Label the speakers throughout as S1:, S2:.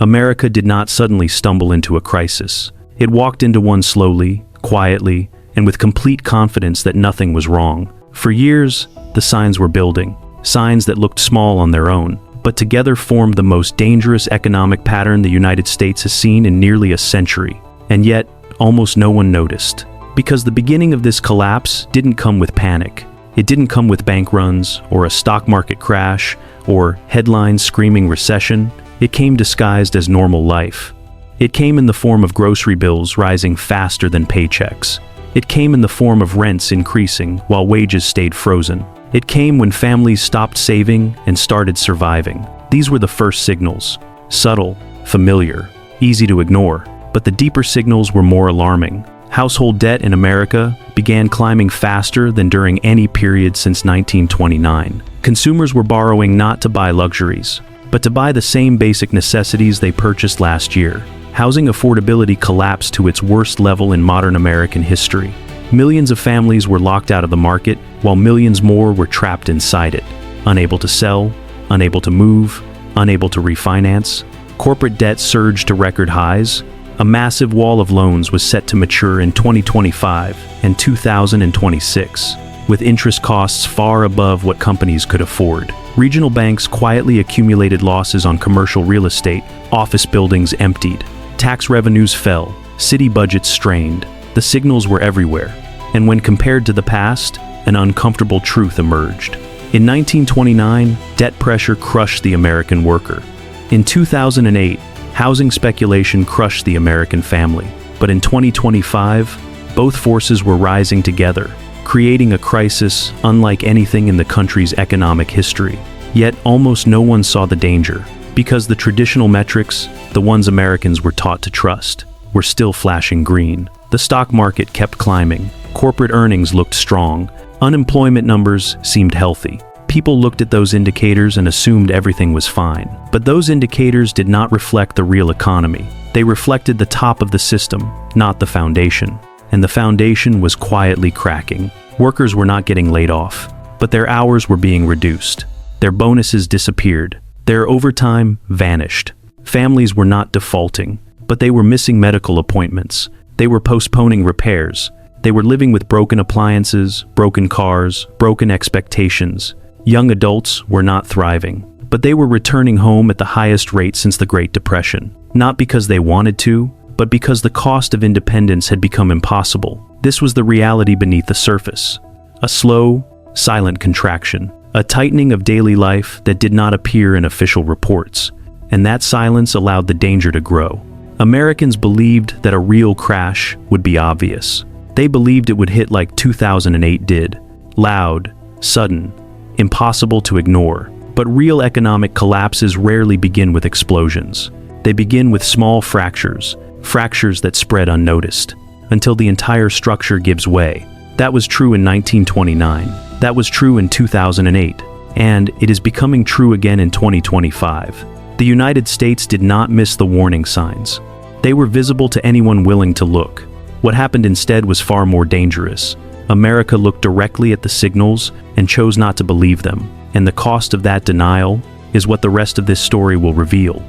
S1: America did not suddenly stumble into a crisis. It walked into one slowly, quietly, and with complete confidence that nothing was wrong. For years, the signs were building, signs that looked small on their own, but together formed the most dangerous economic pattern the United States has seen in nearly a century. And yet, almost no one noticed. Because the beginning of this collapse didn't come with panic. It didn't come with bank runs, or a stock market crash, or headlines screaming recession. It came disguised as normal life. It came in the form of grocery bills rising faster than paychecks. It came in the form of rents increasing while wages stayed frozen. It came when families stopped saving and started surviving. These were the first signals. Subtle, familiar, easy to ignore. But the deeper signals were more alarming. Household debt in America began climbing faster than during any period since 1929. Consumers were borrowing not to buy luxuries, but to buy the same basic necessities they purchased last year. Housing affordability collapsed to its worst level in modern American history. Millions of families were locked out of the market, while millions more were trapped inside it, unable to sell, unable to move, unable to refinance. Corporate debt surged to record highs. A massive wall of loans was set to mature in 2025 and 2026, with interest costs far above what companies could afford. Regional banks quietly accumulated losses on commercial real estate, office buildings emptied, tax revenues fell, city budgets strained. The signals were everywhere, and when compared to the past, an uncomfortable truth emerged. In 1929, debt pressure crushed the American worker. In 2008, housing speculation crushed the American family. But in 2025, both forces were rising together, creating a crisis unlike anything in the country's economic history. Yet almost no one saw the danger, because the traditional metrics, the ones Americans were taught to trust, were still flashing green. The stock market kept climbing, corporate earnings looked strong, unemployment numbers seemed healthy. People looked at those indicators and assumed everything was fine. But those indicators did not reflect the real economy. They reflected the top of the system, not the foundation. And the foundation was quietly cracking. Workers were not getting laid off, but their hours were being reduced. Their bonuses disappeared. Their overtime vanished. Families were not defaulting, but they were missing medical appointments. They were postponing repairs. They were living with broken appliances, broken cars, broken expectations. Young adults were not thriving, but they were returning home at the highest rate since the Great Depression. Not because they wanted to, but because the cost of independence had become impossible. This was the reality beneath the surface. A slow, silent contraction. A tightening of daily life that did not appear in official reports. And that silence allowed the danger to grow. Americans believed that a real crash would be obvious. They believed it would hit like 2008 did. Loud, sudden, impossible to ignore. But real economic collapses rarely begin with explosions. They begin with small fractures that spread unnoticed, until the entire structure gives way. That was true in 1929. That was true in 2008. And it is becoming true again in 2025. The United States did not miss the warning signs. They were visible to anyone willing to look. What happened instead was far more dangerous. America looked directly at the signals and chose not to believe them. And the cost of that denial is what the rest of this story will reveal.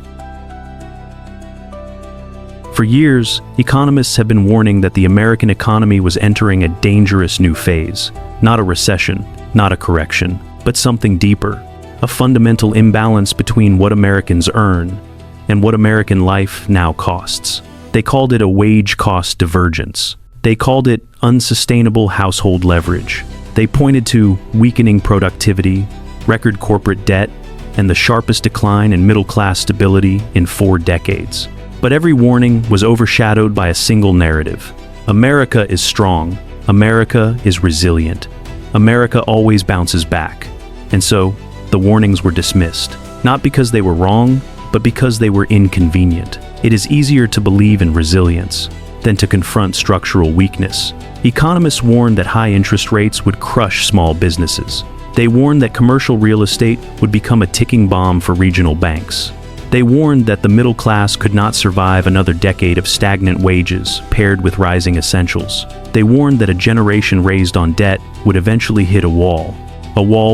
S1: For years, economists have been warning that the American economy was entering a dangerous new phase. Not a recession, not a correction, but something deeper. A fundamental imbalance between what Americans earn and what American life now costs. They called it a wage cost divergence. They called it unsustainable household leverage. They pointed to weakening productivity, record corporate debt, and the sharpest decline in middle-class stability in 4 decades. But every warning was overshadowed by a single narrative. America is strong. America is resilient. America always bounces back. And so, the warnings were dismissed. Not because they were wrong, but because they were inconvenient. It is easier to believe in resilience than to confront structural weakness. Economists warned that high interest rates would crush small businesses. They warned that commercial real estate would become a ticking bomb for regional banks. They warned that the middle class could not survive another decade of stagnant wages paired with rising essentials. They warned that a generation raised on debt would eventually hit a wall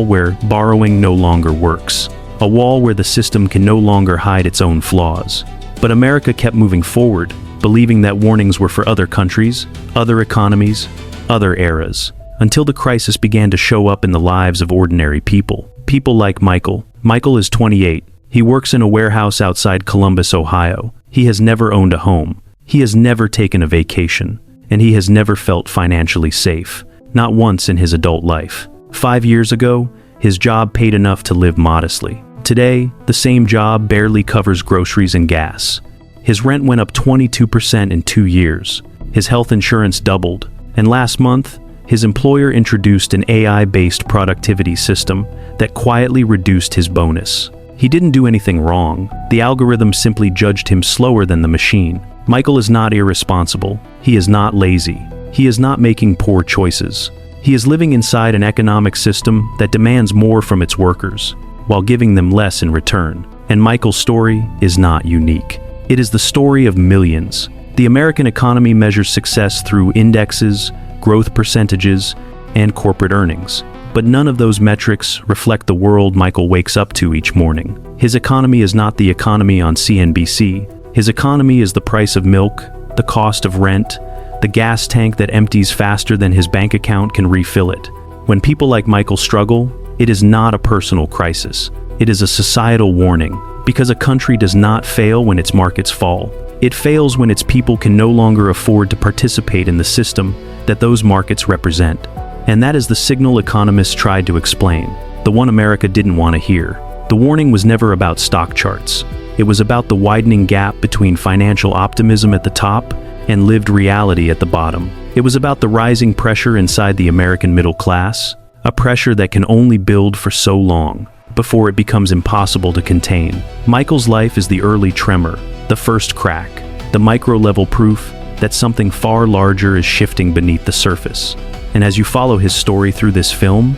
S1: where borrowing no longer works, a wall where the system can no longer hide its own flaws. But America kept moving forward, believing that warnings were for other countries, other economies, other eras, until the crisis began to show up in the lives of ordinary people. People like Michael. Michael is 28. He works in a warehouse outside Columbus, Ohio. He has never owned a home. He has never taken a vacation. And he has never felt financially safe. Not once in his adult life. 5 years ago, his job paid enough to live modestly. Today, the same job barely covers groceries and gas. His rent went up 22% in 2 years. His health insurance doubled. And last month, his employer introduced an AI-based productivity system that quietly reduced his bonus. He didn't do anything wrong. The algorithm simply judged him slower than the machine. Michael is not irresponsible. He is not lazy. He is not making poor choices. He is living inside an economic system that demands more from its workers, while giving them less in return. And Michael's story is not unique. It is the story of millions. The American economy measures success through indexes, growth percentages, and corporate earnings. But none of those metrics reflect the world Michael wakes up to each morning. His economy is not the economy on CNBC. His economy is the price of milk, the cost of rent, the gas tank that empties faster than his bank account can refill it. When people like Michael struggle, it is not a personal crisis. It is a societal warning, because a country does not fail when its markets fall. It fails when its people can no longer afford to participate in the system that those markets represent. And that is the signal economists tried to explain, the one America didn't want to hear. The warning was never about stock charts. It was about the widening gap between financial optimism at the top and lived reality at the bottom. It was about the rising pressure inside the American middle class, a pressure that can only build for so long before it becomes impossible to contain. Michael's life is the early tremor, the first crack, the micro-level proof that something far larger is shifting beneath the surface. And as you follow his story through this film,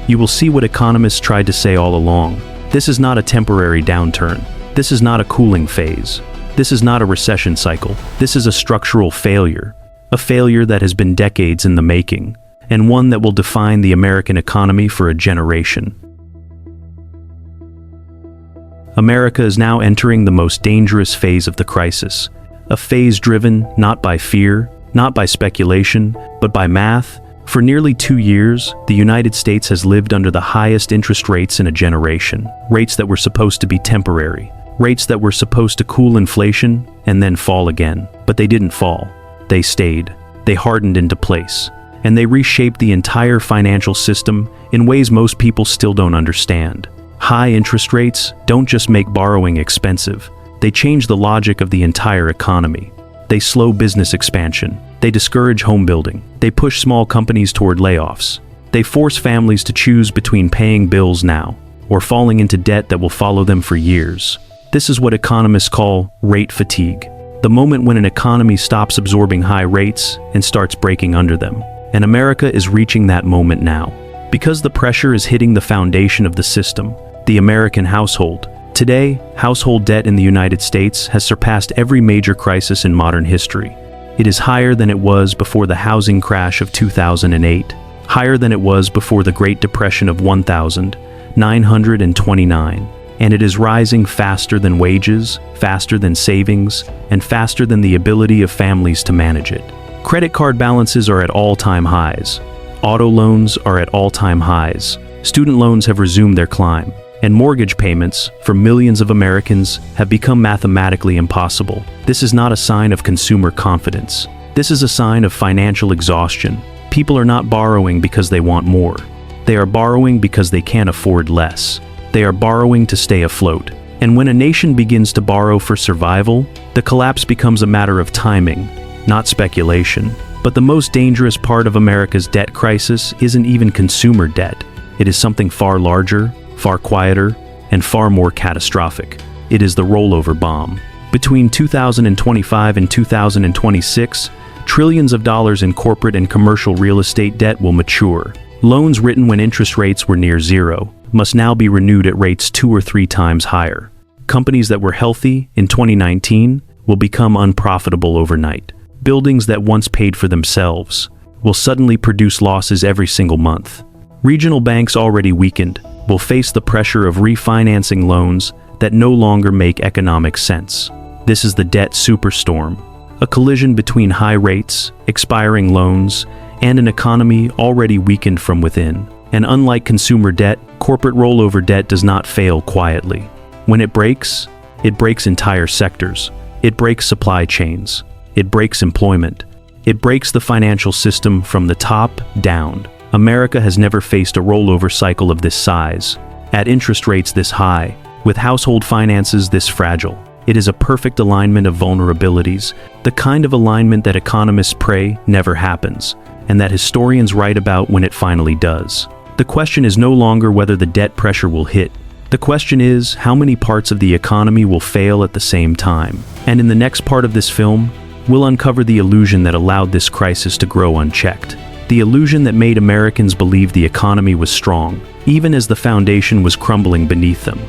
S1: you will see what economists tried to say all along. This is not a temporary downturn. This is not a cooling phase. This is not a recession cycle. This is a structural failure. A failure that has been decades in the making, and one that will define the American economy for a generation. America is now entering the most dangerous phase of the crisis. A phase driven not by fear, not by speculation, but by math. For nearly 2 years, the United States has lived under the highest interest rates in a generation. Rates that were supposed to be temporary. Rates that were supposed to cool inflation and then fall again. But they didn't fall. They stayed. They hardened into place. And they reshaped the entire financial system in ways most people still don't understand. High interest rates don't just make borrowing expensive. They change the logic of the entire economy. They slow business expansion. They discourage home building. They push small companies toward layoffs. They force families to choose between paying bills now or falling into debt that will follow them for years. This is what economists call rate fatigue, the moment when an economy stops absorbing high rates and starts breaking under them. And America is reaching that moment now. Because the pressure is hitting the foundation of the system, the American household. Today, household debt in the United States has surpassed every major crisis in modern history. It is higher than it was before the housing crash of 2008, higher than it was before the Great Depression of 1929, and it is rising faster than wages, faster than savings, and faster than the ability of families to manage it. Credit card balances are at all-time highs. Auto loans are at all-time highs. Student loans have resumed their climb. And mortgage payments, for millions of Americans, have become mathematically impossible. This is not a sign of consumer confidence. This is a sign of financial exhaustion. People are not borrowing because they want more. They are borrowing because they can't afford less. They are borrowing to stay afloat. And when a nation begins to borrow for survival, the collapse becomes a matter of timing, not speculation. But the most dangerous part of America's debt crisis isn't even consumer debt. It is something far larger, far quieter, and far more catastrophic. It is the rollover bomb. Between 2025 and 2026, trillions of dollars in corporate and commercial real estate debt will mature. Loans written when interest rates were near zero must now be renewed at rates 2 or 3 times higher. Companies that were healthy in 2019 will become unprofitable overnight. Buildings that once paid for themselves will suddenly produce losses every single month. Regional banks already weakened will face the pressure of refinancing loans that no longer make economic sense. This is the debt superstorm, a collision between high rates, expiring loans, and an economy already weakened from within. And unlike consumer debt, corporate rollover debt does not fail quietly. When it breaks entire sectors. It breaks supply chains. It breaks employment. It breaks the financial system from the top down. America has never faced a rollover cycle of this size, at interest rates this high, with household finances this fragile. It is a perfect alignment of vulnerabilities, the kind of alignment that economists pray never happens, and that historians write about when it finally does. The question is no longer whether the debt pressure will hit. The question is how many parts of the economy will fail at the same time. And in the next part of this film, we'll uncover the illusion that allowed this crisis to grow unchecked. The illusion that made Americans believe the economy was strong, even as the foundation was crumbling beneath them.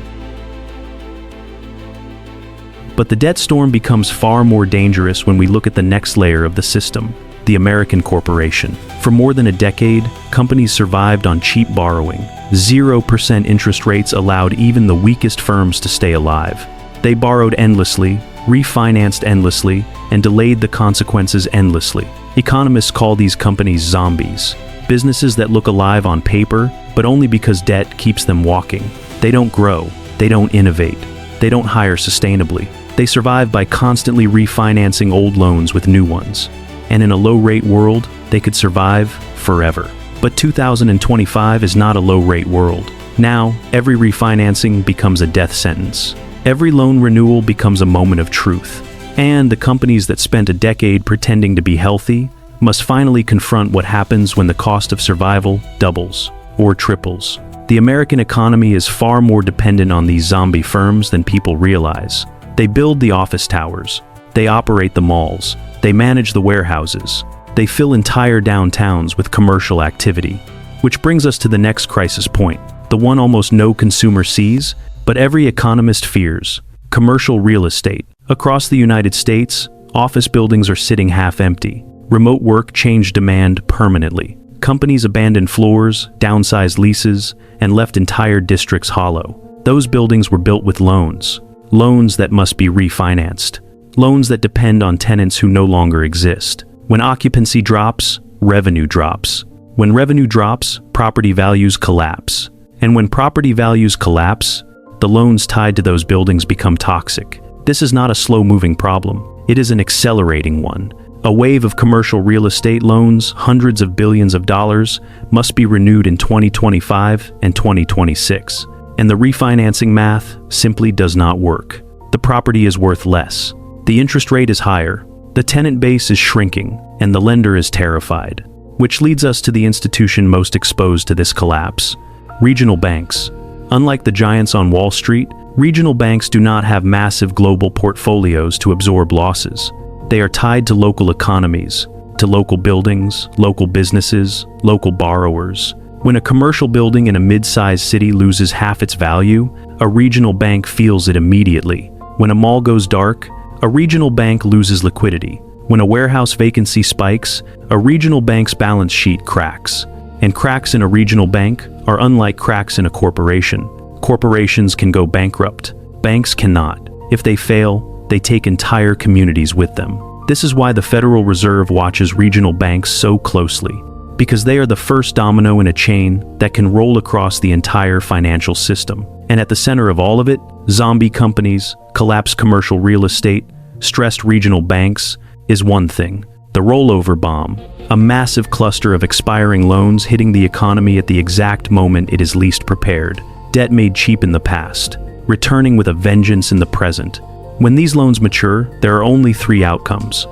S1: But the debt storm becomes far more dangerous when we look at the next layer of the system, the American corporation. For more than a decade, companies survived on cheap borrowing. 0% interest rates allowed even the weakest firms to stay alive. They borrowed endlessly, refinanced endlessly, and delayed the consequences endlessly. Economists call these companies zombies, businesses that look alive on paper, but only because debt keeps them walking. They don't grow, they don't innovate, they don't hire sustainably. They survive by constantly refinancing old loans with new ones. And in a low-rate world, they could survive forever. But 2025 is not a low-rate world. Now, every refinancing becomes a death sentence. Every loan renewal becomes a moment of truth. And the companies that spent a decade pretending to be healthy must finally confront what happens when the cost of survival doubles or triples. The American economy is far more dependent on these zombie firms than people realize. They build the office towers. They operate the malls. They manage the warehouses. They fill entire downtowns with commercial activity. Which brings us to the next crisis point, the one almost no consumer sees, but every economist fears: commercial real estate. Across the United States, office buildings are sitting half empty. Remote work changed demand permanently. Companies abandoned floors, downsized leases, and left entire districts hollow. Those buildings were built with loans. Loans that must be refinanced. Loans that depend on tenants who no longer exist. When occupancy drops, revenue drops. When revenue drops, property values collapse. And when property values collapse, the loans tied to those buildings become toxic. This is not a slow-moving problem. It is an accelerating one. A wave of commercial real estate loans, hundreds of billions of dollars, must be renewed in 2025 and 2026. And the refinancing math simply does not work. The property is worth less. The interest rate is higher. The tenant base is shrinking, and the lender is terrified. Which leads us to the institution most exposed to this collapse: regional banks. Unlike the giants on Wall Street, regional banks do not have massive global portfolios to absorb losses. They are tied to local economies, to local buildings, local businesses, local borrowers. When a commercial building in a mid-sized city loses half its value, a regional bank feels it immediately. When a mall goes dark, a regional bank loses liquidity. When a warehouse vacancy spikes, a regional bank's balance sheet cracks. And cracks in a regional bank are unlike cracks in a corporation. Corporations can go bankrupt. Banks cannot. If they fail, they take entire communities with them. This is why the Federal Reserve watches regional banks so closely, because they are the first domino in a chain that can roll across the entire financial system. And at the center of all of it, zombie companies, collapsed commercial real estate, stressed regional banks, is one thing: the rollover bomb, a massive cluster of expiring loans hitting the economy at the exact moment it is least prepared. Debt made cheap in the past, returning with a vengeance in the present. When these loans mature, there are only three outcomes: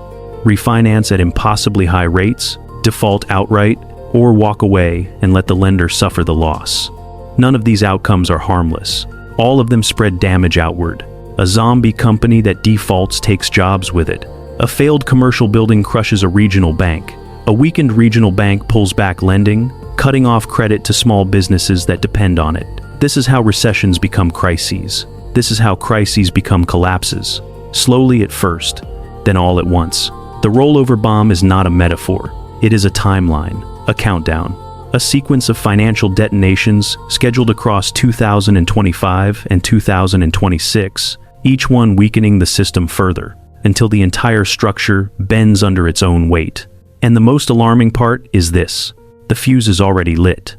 S1: refinance at impossibly high rates, default outright, or walk away and let the lender suffer the loss. None of these outcomes are harmless. All of them spread damage outward. A zombie company that defaults takes jobs with it. A failed commercial building crushes a regional bank. A weakened regional bank pulls back lending, cutting off credit to small businesses that depend on it. This is how recessions become crises. This is how crises become collapses. Slowly at first, then all at once. The rollover bomb is not a metaphor. It is a timeline, a countdown, a sequence of financial detonations scheduled across 2025 and 2026. each one weakening the system further, until the entire structure bends under its own weight. And the most alarming part is this: the fuse is already lit.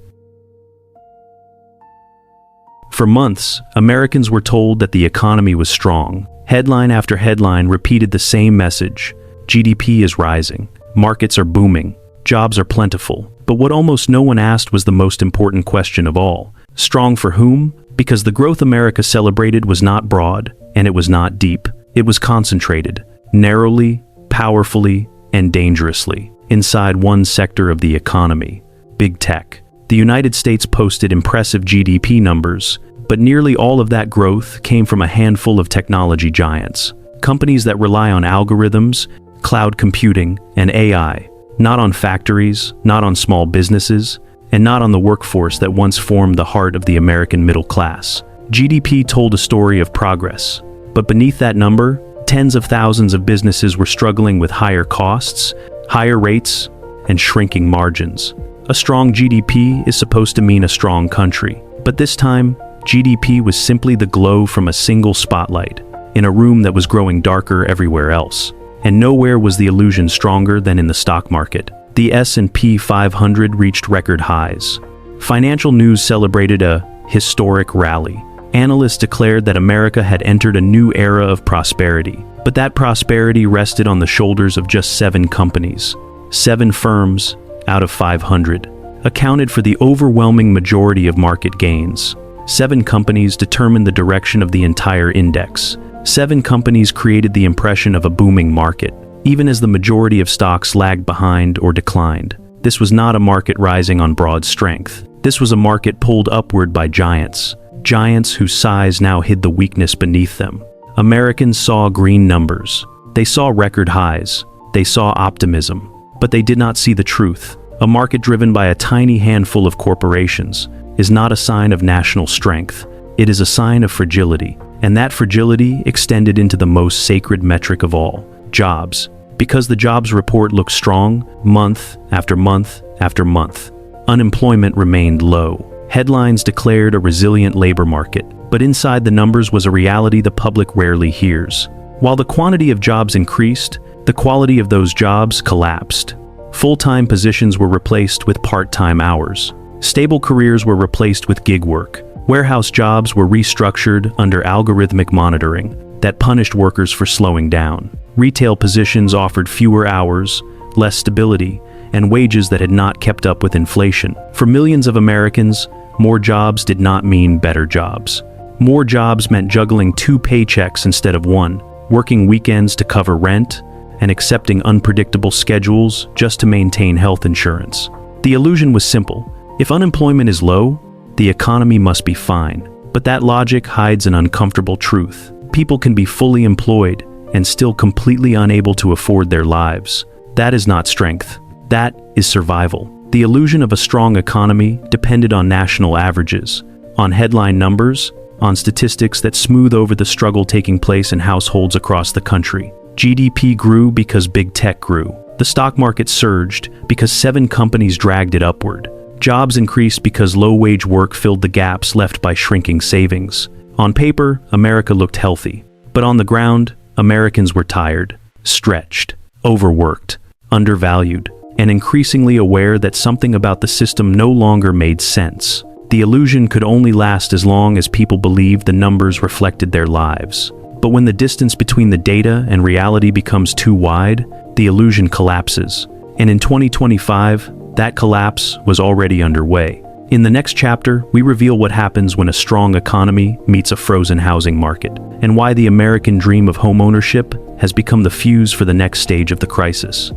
S1: For months, Americans were told that the economy was strong. Headline after headline repeated the same message: GDP is rising, markets are booming, jobs are plentiful. But what almost no one asked was the most important question of all: strong for whom? Because the growth America celebrated was not broad, and it was not deep. It was concentrated, narrowly, powerfully, and dangerously, inside one sector of the economy: big tech. The United States posted impressive GDP numbers, but nearly all of that growth came from a handful of technology giants. Companies that rely on algorithms, cloud computing, and AI, not on factories, not on small businesses, and not on the workforce that once formed the heart of the American middle class. GDP told a story of progress, but beneath that number, tens of thousands of businesses were struggling with higher costs, higher rates, and shrinking margins. A strong GDP is supposed to mean a strong country, but this time, GDP was simply the glow from a single spotlight, in a room that was growing darker everywhere else. And nowhere was the illusion stronger than in the stock market. The S&P 500 reached record highs. Financial news celebrated a historic rally. Analysts declared that America had entered a new era of prosperity. But that prosperity rested on the shoulders of just 7 companies. 7 firms out of 500 accounted for the overwhelming majority of market gains. 7 companies determined the direction of the entire index. 7 companies created the impression of a booming market, even as the majority of stocks lagged behind or declined. This was not a market rising on broad strength. This was a market pulled upward by giants. Giants whose size now hid the weakness beneath them. Americans saw green numbers. They saw record highs. They saw optimism. But they did not see the truth. A market driven by a tiny handful of corporations is not a sign of national strength. It is a sign of fragility. And that fragility extended into the most sacred metric of all: jobs. Because the jobs report looked strong, month after month after month, unemployment remained low. Headlines declared a resilient labor market, but inside the numbers was a reality the public rarely hears. While the quantity of jobs increased, the quality of those jobs collapsed. Full-time positions were replaced with part-time hours. Stable careers were replaced with gig work. Warehouse jobs were restructured under algorithmic monitoring that punished workers for slowing down. Retail positions offered fewer hours, less stability, and wages that had not kept up with inflation. For millions of Americans, more jobs did not mean better jobs. More jobs meant juggling 2 paychecks instead of 1, working weekends to cover rent, and accepting unpredictable schedules just to maintain health insurance. The illusion was simple. If unemployment is low, the economy must be fine. But that logic hides an uncomfortable truth. People can be fully employed and still completely unable to afford their lives. That is not strength. That is survival. The illusion of a strong economy depended on national averages, on headline numbers, on statistics that smooth over the struggle taking place in households across the country. GDP grew because big tech grew. The stock market surged because 7 companies dragged it upward. Jobs increased because low-wage work filled the gaps left by shrinking savings. On paper, America looked healthy. But on the ground, Americans were tired, stretched, overworked, undervalued, and increasingly aware that something about the system no longer made sense. The illusion could only last as long as people believed the numbers reflected their lives. But when the distance between the data and reality becomes too wide, the illusion collapses. And in 2025, that collapse was already underway. In the next chapter, we reveal what happens when a strong economy meets a frozen housing market, and why the American dream of homeownership has become the fuse for the next stage of the crisis.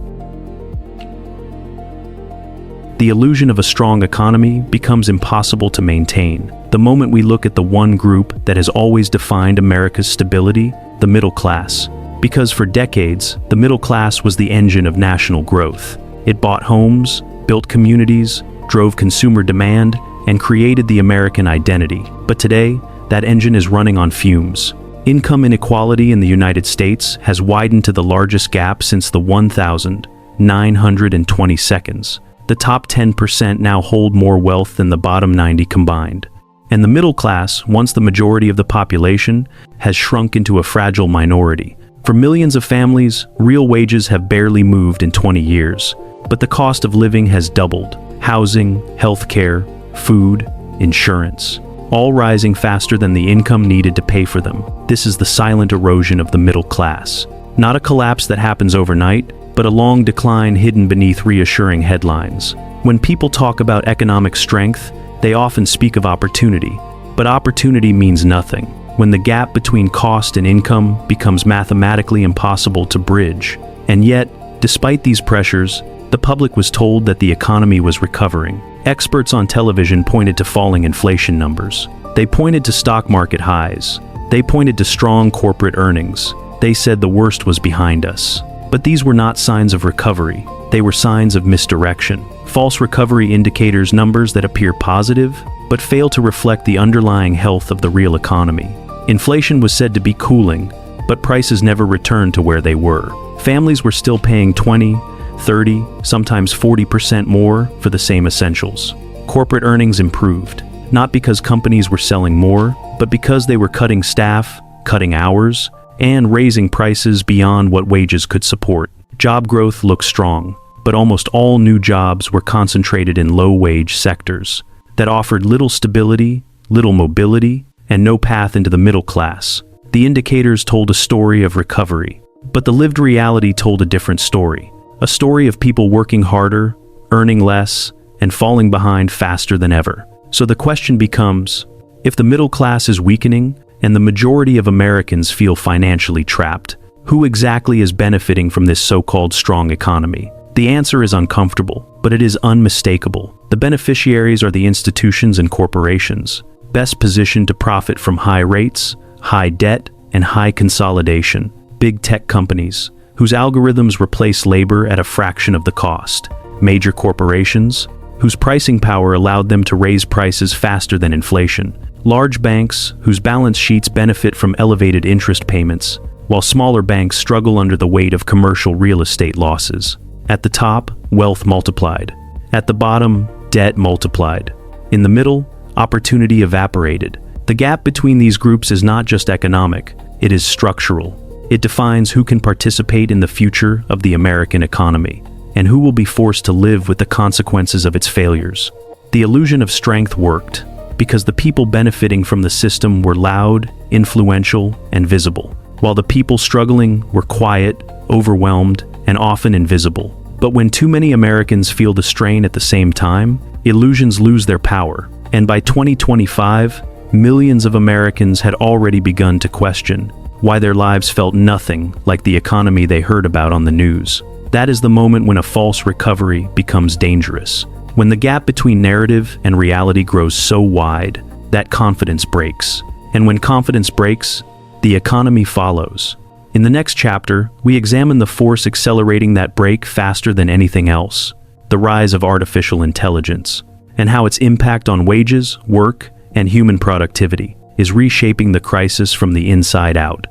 S1: The illusion of a strong economy becomes impossible to maintain the moment we look at the one group that has always defined America's stability, the middle class. Because for decades, the middle class was the engine of national growth. It bought homes, built communities, drove consumer demand, and created the American identity. But today, that engine is running on fumes. Income inequality in the United States has widened to the largest gap since the 1922. The top 10% now hold more wealth than the bottom 90 combined. And the middle class, once the majority of the population, has shrunk into a fragile minority. For millions of families, real wages have barely moved in 20 years. But the cost of living has doubled. Housing, healthcare, food, insurance, all rising faster than the income needed to pay for them. This is the silent erosion of the middle class. Not a collapse that happens overnight, but a long decline hidden beneath reassuring headlines. When people talk about economic strength, they often speak of opportunity. But opportunity means nothing when the gap between cost and income becomes mathematically impossible to bridge. And yet, despite these pressures, the public was told that the economy was recovering. Experts on television pointed to falling inflation numbers. They pointed to stock market highs. They pointed to strong corporate earnings. They said the worst was behind us. But these were not signs of recovery. They were signs of misdirection. False recovery indicators numbers that appear positive, but fail to reflect the underlying health of the real economy. Inflation was said to be cooling, but prices never returned to where they were. Families were still paying 20, 30, sometimes 40% more for the same essentials. Corporate earnings improved, not because companies were selling more, but because they were cutting staff, cutting hours, and raising prices beyond what wages could support. Job growth looked strong, but almost all new jobs were concentrated in low-wage sectors that offered little stability, little mobility, and no path into the middle class. The indicators told a story of recovery, but the lived reality told a different story. A story of people working harder, earning less, and falling behind faster than ever. So the question becomes, if the middle class is weakening and the majority of Americans feel financially trapped, who exactly is benefiting from this so-called strong economy? The answer is uncomfortable, but it is unmistakable. The beneficiaries are the institutions and corporations, best positioned to profit from high rates, high debt, and high consolidation. Big tech companies, whose algorithms replace labor at a fraction of the cost. Major corporations, whose pricing power allowed them to raise prices faster than inflation. Large banks, whose balance sheets benefit from elevated interest payments, while smaller banks struggle under the weight of commercial real estate losses. At the top, wealth multiplied. At the bottom, debt multiplied. In the middle, opportunity evaporated. The gap between these groups is not just economic, it is structural. It defines who can participate in the future of the American economy, and who will be forced to live with the consequences of its failures. The illusion of strength worked, because the people benefiting from the system were loud, influential, and visible, while the people struggling were quiet, overwhelmed, and often invisible. But when too many Americans feel the strain at the same time, illusions lose their power. And by 2025, millions of Americans had already begun to question why their lives felt nothing like the economy they heard about on the news. That is the moment when a false recovery becomes dangerous. When the gap between narrative and reality grows so wide that confidence breaks. And when confidence breaks, the economy follows. In the next chapter, we examine the force accelerating that break faster than anything else, the rise of artificial intelligence, and how its impact on wages, work, and human productivity is reshaping the crisis from the inside out.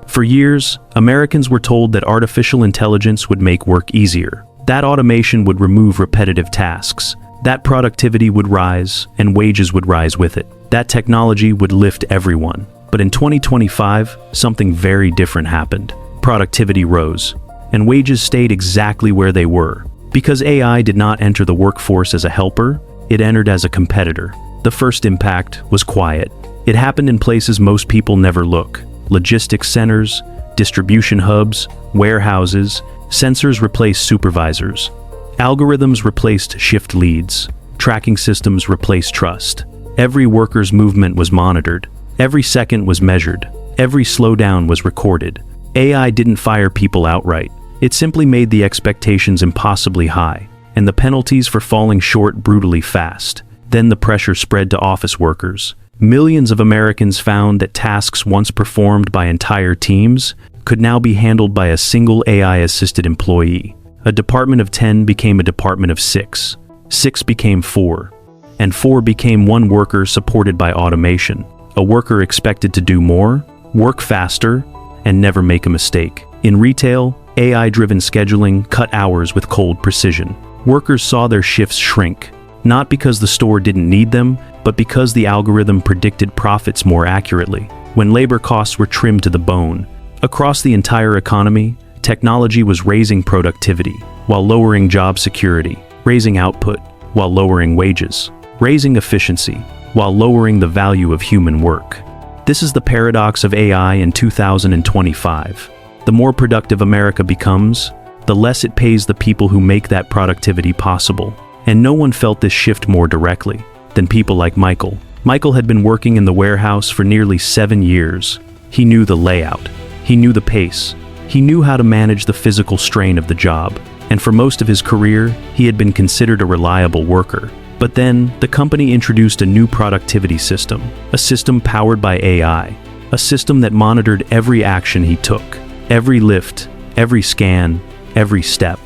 S1: For years, Americans were told that artificial intelligence would make work easier. That automation would remove repetitive tasks. That productivity would rise, and wages would rise with it. That technology would lift everyone. But in 2025, something very different happened. Productivity rose, and wages stayed exactly where they were. Because AI did not enter the workforce as a helper, it entered as a competitor. The first impact was quiet. It happened in places most people never look. Logistics centers, distribution hubs, warehouses. Sensors replaced supervisors. Algorithms replaced shift leads. Tracking systems replaced trust. Every worker's movement was monitored. Every second was measured. Every slowdown was recorded. AI didn't fire people outright. It simply made the expectations impossibly high, and the penalties for falling short brutally fast. Then the pressure spread to office workers. Millions of Americans found that tasks once performed by entire teams could now be handled by a single AI-assisted employee. A department of 10 became a department of 6. 6 became 4. And 4 became one worker supported by automation. A worker expected to do more, work faster, and never make a mistake. In retail, AI-driven scheduling cut hours with cold precision. Workers saw their shifts shrink, not because the store didn't need them, but because the algorithm predicted profits more accurately. When labor costs were trimmed to the bone, across the entire economy, technology was raising productivity while lowering job security, raising output while lowering wages, raising efficiency while lowering the value of human work. This is the paradox of AI in 2025. The more productive America becomes, the less it pays the people who make that productivity possible. And no one felt this shift more directly than people like Michael. Michael had been working in the warehouse for nearly 7 years. He knew the layout. He knew the pace. He knew how to manage the physical strain of the job. And for most of his career, he had been considered a reliable worker. But then, the company introduced a new productivity system, a system powered by AI, a system that monitored every action he took, every lift, every scan, every step.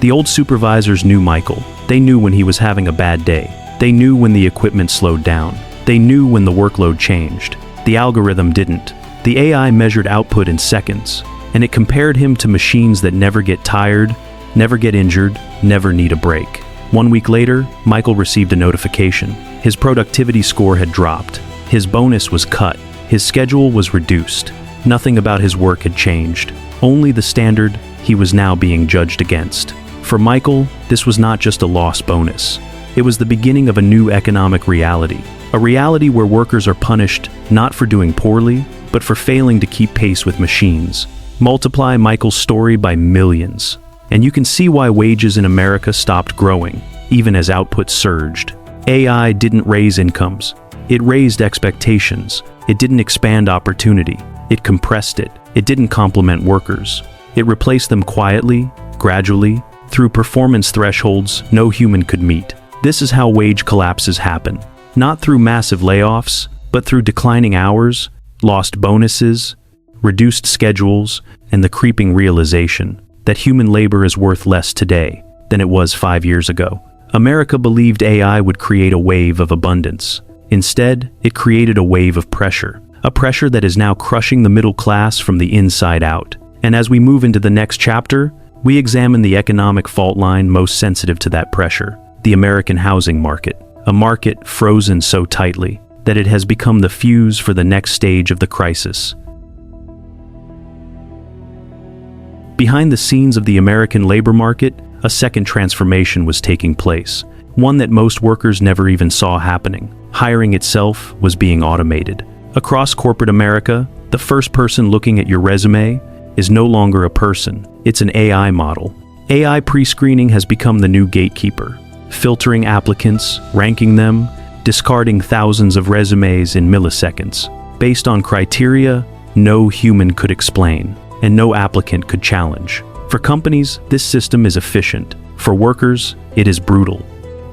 S1: The old supervisors knew Michael. They knew when he was having a bad day. They knew when the equipment slowed down. They knew when the workload changed. The algorithm didn't. The AI measured output in seconds, and it compared him to machines that never get tired, never get injured, never need a break. 1 week later, Michael received a notification. His productivity score had dropped. His bonus was cut. His schedule was reduced. Nothing about his work had changed. Only the standard he was now being judged against. For Michael, this was not just a lost bonus. It was the beginning of a new economic reality. A reality where workers are punished not for doing poorly, but for failing to keep pace with machines. Multiply Michael's story by millions, and you can see why wages in America stopped growing, even as output surged. AI didn't raise incomes. It raised expectations. It didn't expand opportunity. It compressed it. It didn't complement workers. It replaced them quietly, gradually, through performance thresholds no human could meet. This is how wage collapses happen. Not through massive layoffs, but through declining hours, lost bonuses, reduced schedules, and the creeping realization that human labor is worth less today than it was 5 years ago. America believed AI would create a wave of abundance. Instead, it created a wave of pressure, a pressure that is now crushing the middle class from the inside out. And as we move into the next chapter, we examine the economic fault line most sensitive to that pressure, the American housing market, a market frozen so tightly that it has become the fuse for the next stage of the crisis. Behind the scenes of the American labor market, a second transformation was taking place, one that most workers never even saw happening. Hiring itself was being automated. Across corporate America, the first person looking at your resume is no longer a person, it's an AI model. AI pre-screening has become the new gatekeeper, filtering applicants, ranking them, discarding thousands of resumes in milliseconds, based on criteria no human could explain, and no applicant could challenge. For companies, this system is efficient. For workers, it is brutal.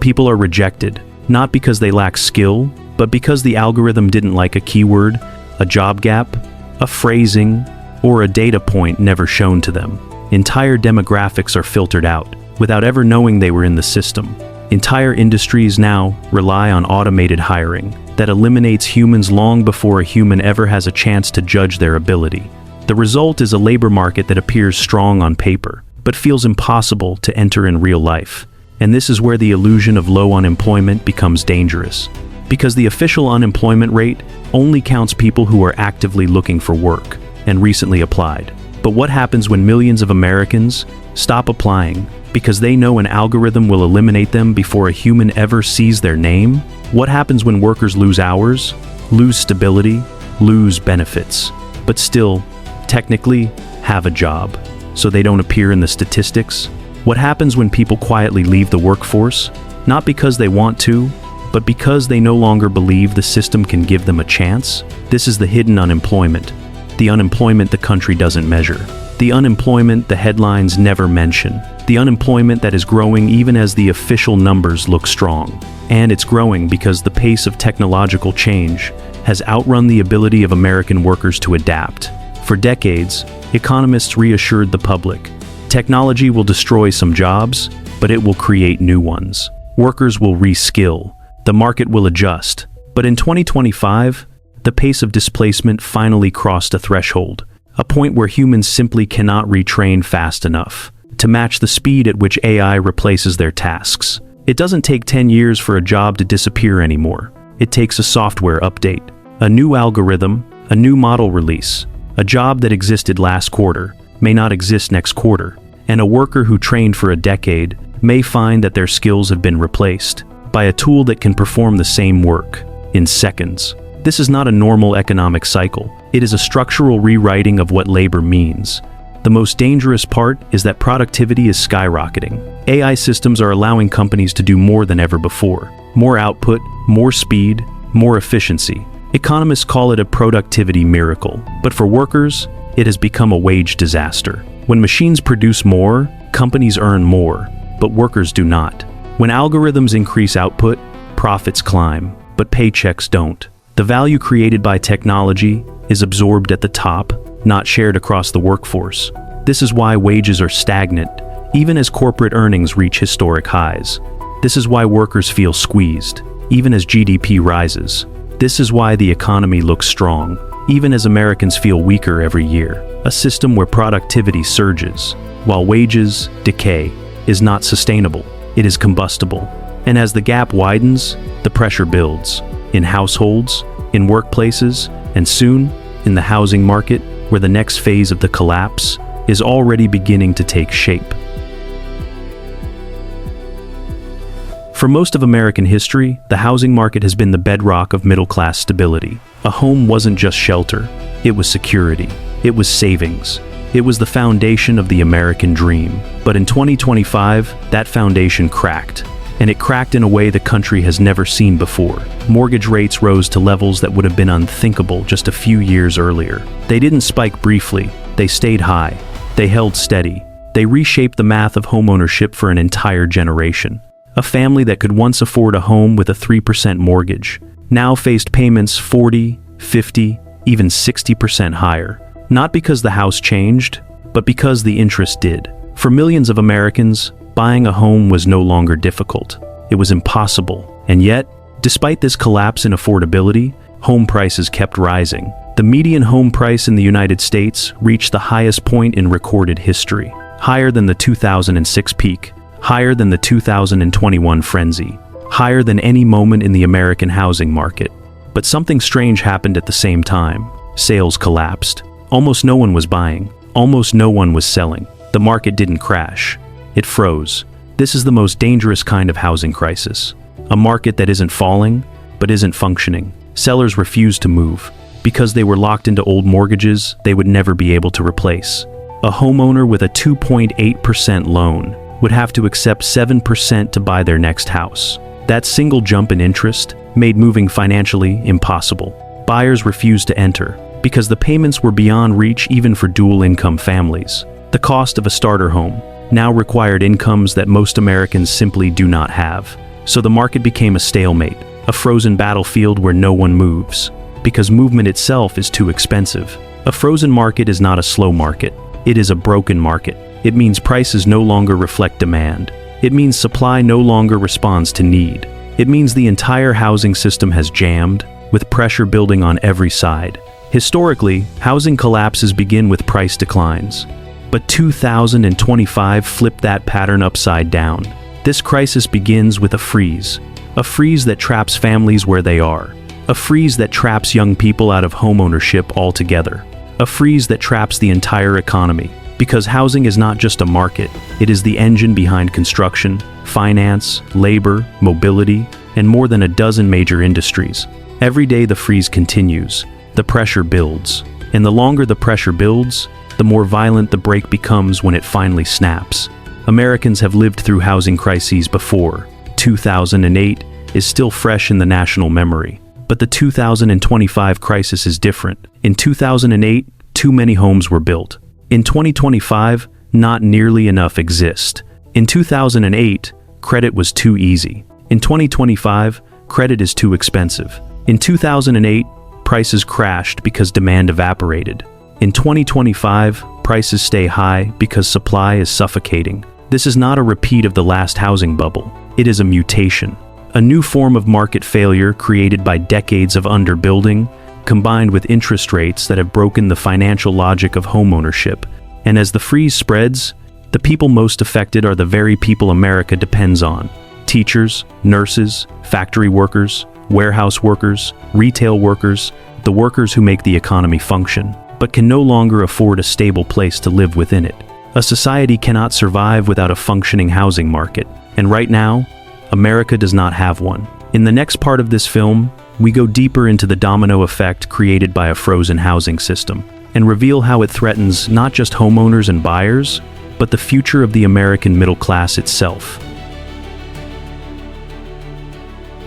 S1: People are rejected, not because they lack skill, but because the algorithm didn't like a keyword, a job gap, a phrasing, or a data point never shown to them. Entire demographics are filtered out, without ever knowing they were in the system. Entire industries now rely on automated hiring that eliminates humans long before a human ever has a chance to judge their ability. The result is a labor market that appears strong on paper, but feels impossible to enter in real life. And this is where the illusion of low unemployment becomes dangerous, because the official unemployment rate only counts people who are actively looking for work and recently applied. But what happens when millions of Americans stop applying because they know an algorithm will eliminate them before a human ever sees their name? What happens when workers lose hours, lose stability, lose benefits, but still, technically, have a job, so they don't appear in the statistics? What happens when people quietly leave the workforce, not because they want to, but because they no longer believe the system can give them a chance? This is the hidden unemployment, the unemployment the country doesn't measure, the unemployment the headlines never mention, the unemployment that is growing even as the official numbers look strong. And it's growing because the pace of technological change has outrun the ability of American workers to adapt. For decades, economists reassured the public, technology will destroy some jobs, but it will create new ones. Workers will reskill, the market will adjust. But in 2025, the pace of displacement finally crossed a threshold, a point where humans simply cannot retrain fast enough to match the speed at which AI replaces their tasks. It doesn't take 10 years for a job to disappear anymore. It takes a software update, a new algorithm, a new model release. A job that existed last quarter may not exist next quarter, and a worker who trained for a decade may find that their skills have been replaced by a tool that can perform the same work in seconds. This is not a normal economic cycle. It is a structural rewriting of what labor means. The most dangerous part is that productivity is skyrocketing. AI systems are allowing companies to do more than ever before. More output, more speed, more efficiency. Economists call it a productivity miracle, but for workers, it has become a wage disaster. When machines produce more, companies earn more, but workers do not. When algorithms increase output, profits climb, but paychecks don't. The value created by technology is absorbed at the top, not shared across the workforce. This is why wages are stagnant, even as corporate earnings reach historic highs. This is why workers feel squeezed, even as GDP rises. This is why the economy looks strong, even as Americans feel weaker every year. A system where productivity surges, while wages decay, is not sustainable. It is combustible. And as the gap widens, the pressure builds. In households, in workplaces, and soon, in the housing market, where the next phase of the collapse is already beginning to take shape. For most of American history, the housing market has been the bedrock of middle-class stability. A home wasn't just shelter, it was security, it was savings, it was the foundation of the American dream. But in 2025, that foundation cracked, and it cracked in a way the country has never seen before. Mortgage rates rose to levels that would have been unthinkable just a few years earlier. They didn't spike briefly, they stayed high, they held steady. They reshaped the math of homeownership for an entire generation. A family that could once afford a home with a 3% mortgage now faced payments 40, 50, even 60% higher. Not because the house changed, but because the interest did. For millions of Americans, buying a home was no longer difficult. It was impossible. And yet, despite this collapse in affordability, home prices kept rising. The median home price in the United States reached the highest point in recorded history, higher than the 2006 peak, higher than the 2021 frenzy, higher than any moment in the American housing market. But something strange happened at the same time. Sales collapsed. Almost no one was buying. Almost no one was selling. The market didn't crash. It froze. This is the most dangerous kind of housing crisis. A market that isn't falling, but isn't functioning. Sellers refused to move because they were locked into old mortgages they would never be able to replace. A homeowner with a 2.8% loan would have to accept 7% to buy their next house. That single jump in interest made moving financially impossible. Buyers refused to enter because the payments were beyond reach even for dual-income families. The cost of a starter home now required incomes that most Americans simply do not have. So the market became a stalemate, a frozen battlefield where no one moves, because movement itself is too expensive. A frozen market is not a slow market. It is a broken market. It means prices no longer reflect demand. It means supply no longer responds to need. It means the entire housing system has jammed, with pressure building on every side. Historically, housing collapses begin with price declines. But 2025 flipped that pattern upside down. This crisis begins with a freeze that traps families where they are, a freeze that traps young people out of homeownership altogether, a freeze that traps the entire economy. Because housing is not just a market, it is the engine behind construction, finance, labor, mobility, and more than a dozen major industries. Every day the freeze continues, the pressure builds, and the longer the pressure builds, the more violent the break becomes when it finally snaps. Americans have lived through housing crises before. 2008 is still fresh in the national memory. But the 2025 crisis is different. In 2008, too many homes were built. In 2025, not nearly enough exist. In 2008, credit was too easy. In 2025, credit is too expensive. In 2008, prices crashed because demand evaporated. In 2025, prices stay high because supply is suffocating. This is not a repeat of the last housing bubble. It is a mutation. A new form of market failure created by decades of underbuilding, combined with interest rates that have broken the financial logic of homeownership. And as the freeze spreads, the people most affected are the very people America depends on. Teachers, nurses, factory workers, warehouse workers, retail workers, the workers who make the economy function, but can no longer afford a stable place to live within it. A society cannot survive without a functioning housing market, and right now, America does not have one. In the next part of this film, we go deeper into the domino effect created by a frozen housing system, and reveal how it threatens not just homeowners and buyers, but the future of the American middle class itself.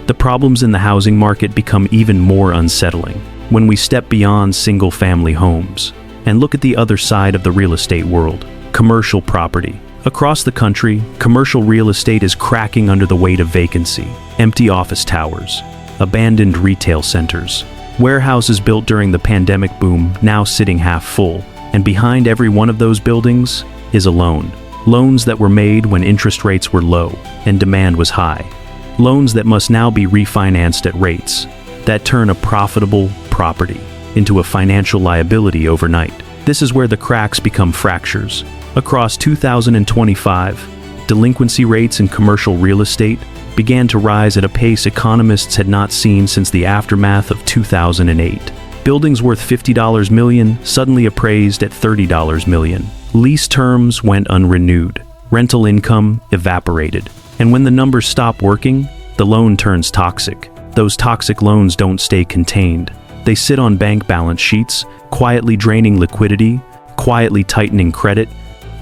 S1: The problems in the housing market become even more unsettling when we step beyond single-family homes and look at the other side of the real estate world, commercial property. Across the country, commercial real estate is cracking under the weight of vacancy, empty office towers, abandoned retail centers, warehouses built during the pandemic boom now sitting half full, and behind every one of those buildings is a loan. Loans that were made when interest rates were low and demand was high. Loans that must now be refinanced at rates that turn a profitable property into a financial liability overnight. This is where the cracks become fractures. Across 2025, delinquency rates in commercial real estate began to rise at a pace economists had not seen since the aftermath of 2008. Buildings worth $50 million suddenly appraised at $30 million. Lease terms went unrenewed. Rental income evaporated. And when the numbers stop working, the loan turns toxic. Those toxic loans don't stay contained. They sit on bank balance sheets, quietly draining liquidity, quietly tightening credit,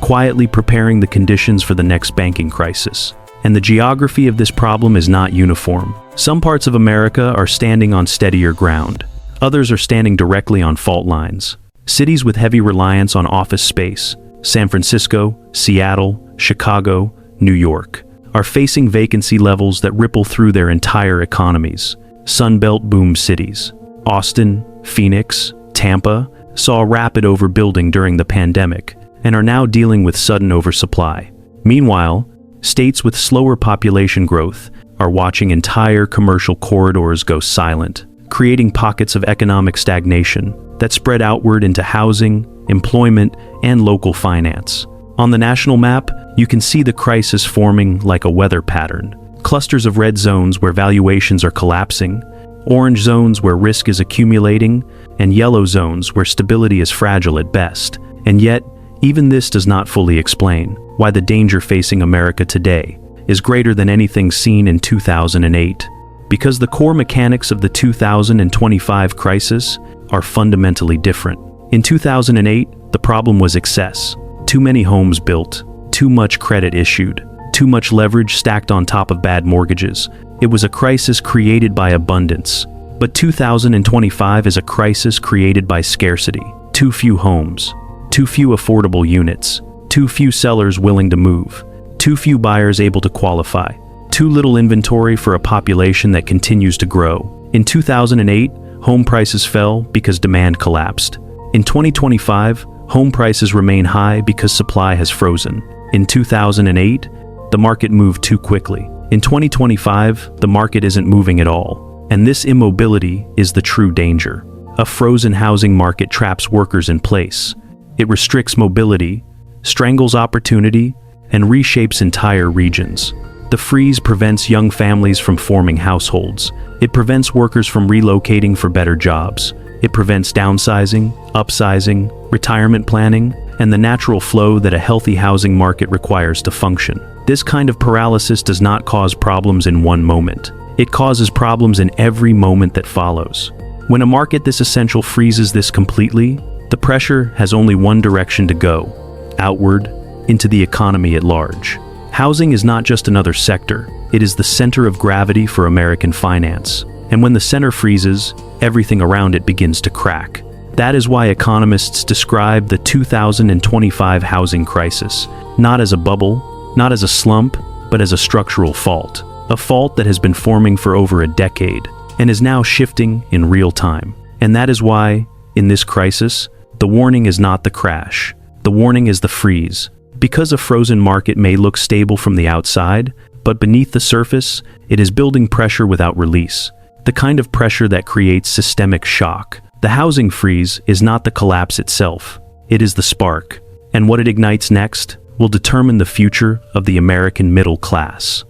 S1: quietly preparing the conditions for the next banking crisis. And the geography of this problem is not uniform. Some parts of America are standing on steadier ground. Others are standing directly on fault lines. Cities with heavy reliance on office space, San Francisco, Seattle, Chicago, New York, are facing vacancy levels that ripple through their entire economies. Sunbelt boom cities, Austin, Phoenix, Tampa, saw rapid overbuilding during the pandemic and are now dealing with sudden oversupply. Meanwhile, states with slower population growth are watching entire commercial corridors go silent, creating pockets of economic stagnation that spread outward into housing, employment, and local finance. On the national map, you can see the crisis forming like a weather pattern. Clusters of red zones where valuations are collapsing, orange zones where risk is accumulating, and yellow zones where stability is fragile at best. And yet, even this does not fully explain why the danger facing America today is greater than anything seen in 2008. Because the core mechanics of the 2025 crisis are fundamentally different. In 2008, the problem was excess. Too many homes built, too much credit issued, too much leverage stacked on top of bad mortgages. It was a crisis created by abundance. But 2025 is a crisis created by scarcity. Too few homes, too few affordable units, too few sellers willing to move, too few buyers able to qualify, too little inventory for a population that continues to grow. In 2008, home prices fell because demand collapsed. In 2025, home prices remain high because supply has frozen. In 2008, the market moved too quickly. In 2025, the market isn't moving at all. And this immobility is the true danger. A frozen housing market traps workers in place. It restricts mobility, strangles opportunity, and reshapes entire regions. The freeze prevents young families from forming households. It prevents workers from relocating for better jobs. It prevents downsizing, upsizing, retirement planning, and the natural flow that a healthy housing market requires to function. This kind of paralysis does not cause problems in one moment. It causes problems in every moment that follows. When a market this essential freezes this completely, the pressure has only one direction to go: outward, into the economy at large. Housing is not just another sector, it is the center of gravity for American finance. And when the center freezes, everything around it begins to crack. That is why economists describe the 2025 housing crisis not as a bubble, not as a slump, but as a structural fault. A fault that has been forming for over a decade and is now shifting in real time. And that is why, in this crisis, the warning is not the crash. The warning is the freeze. Because a frozen market may look stable from the outside, but beneath the surface, it is building pressure without release. The kind of pressure that creates systemic shock. The housing freeze is not the collapse itself. It is the spark. And what it ignites next will determine the future of the American middle class.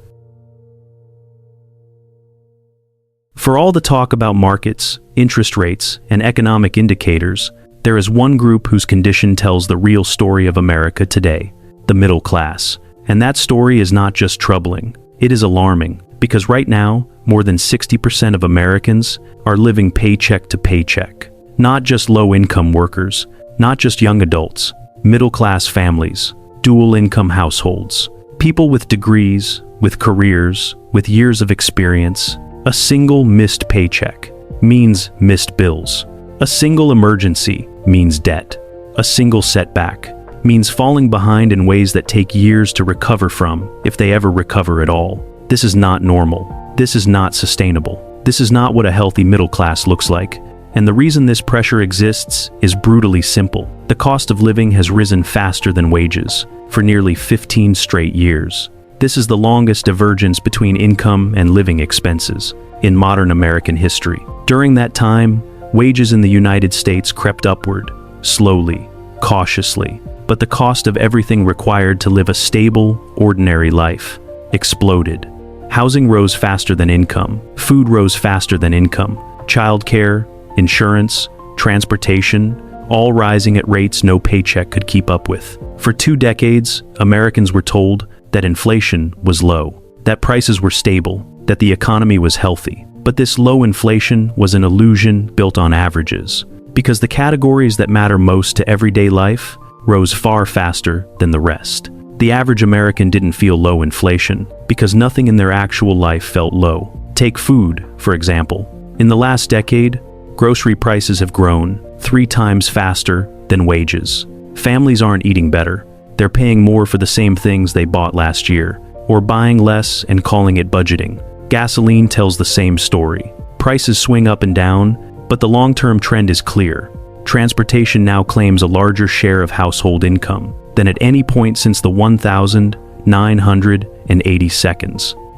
S1: For all the talk about markets, interest rates, and economic indicators, there is one group whose condition tells the real story of America today: the middle class. And that story is not just troubling, it is alarming, because right now, more than 60% of Americans are living paycheck to paycheck. Not just low-income workers, not just young adults, middle-class families, dual-income households, people with degrees, with careers, with years of experience. A single missed paycheck means missed bills. A single emergency means debt. A single setback means falling behind in ways that take years to recover from, if they ever recover at all. This is not normal. This is not sustainable. This is not what a healthy middle class looks like. And the reason this pressure exists is brutally simple. The cost of living has risen faster than wages for nearly 15 straight years. This is the longest divergence between income and living expenses in modern American history. During that time, wages in the United States crept upward, slowly, cautiously, but the cost of everything required to live a stable, ordinary life exploded. Housing rose faster than income, food rose faster than income, childcare, insurance, transportation, all rising at rates no paycheck could keep up with. For 2 decades, Americans were told that inflation was low, that prices were stable, that the economy was healthy. But this low inflation was an illusion built on averages, because the categories that matter most to everyday life rose far faster than the rest. The average American didn't feel low inflation because nothing in their actual life felt low. Take food, for example. In the last decade, grocery prices have grown 3 times faster than wages. Families aren't eating better. They're paying more for the same things they bought last year, or buying less and calling it budgeting. Gasoline tells the same story. Prices swing up and down, but the long-term trend is clear. Transportation now claims a larger share of household income than at any point since the 1,980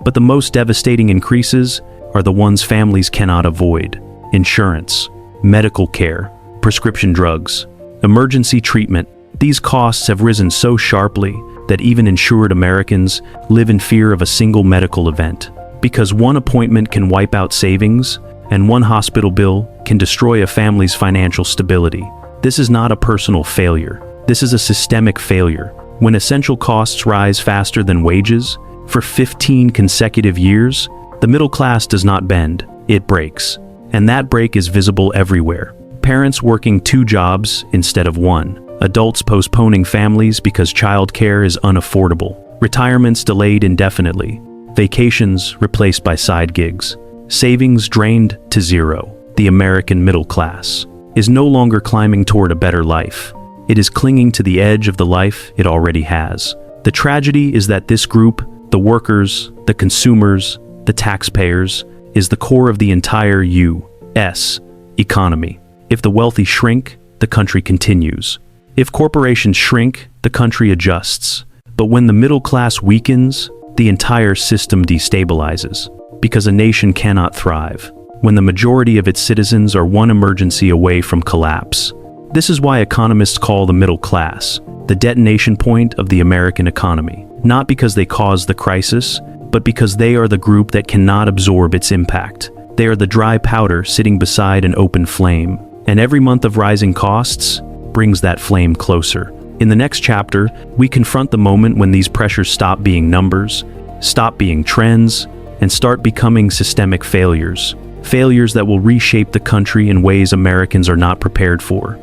S1: But the most devastating increases are the ones families cannot avoid: insurance, medical care, prescription drugs, emergency treatment. These costs have risen so sharply that even insured Americans live in fear of a single medical event, because one appointment can wipe out savings, and one hospital bill can destroy a family's financial stability. This is not a personal failure. This is a systemic failure. When essential costs rise faster than wages for 15 consecutive years, the middle class does not bend, it breaks. And that break is visible everywhere. Parents working 2 jobs instead of 1. Adults postponing families because childcare is unaffordable. Retirements delayed indefinitely. Vacations replaced by side gigs. Savings drained to zero. The American middle class is no longer climbing toward a better life. It is clinging to the edge of the life it already has. The tragedy is that this group, the workers, the consumers, the taxpayers, is the core of the entire U.S. economy. If the wealthy shrink, the country continues. If corporations shrink, the country adjusts. But when the middle class weakens, the entire system destabilizes, because a nation cannot thrive when the majority of its citizens are one emergency away from collapse. This is why economists call the middle class the detonation point of the American economy, not because they caused the crisis, but because they are the group that cannot absorb its impact. They are the dry powder sitting beside an open flame, and every month of rising costs brings that flame closer. In the next chapter, we confront the moment when these pressures stop being numbers, stop being trends, and start becoming systemic failures. Failures that will reshape the country in ways Americans are not prepared for.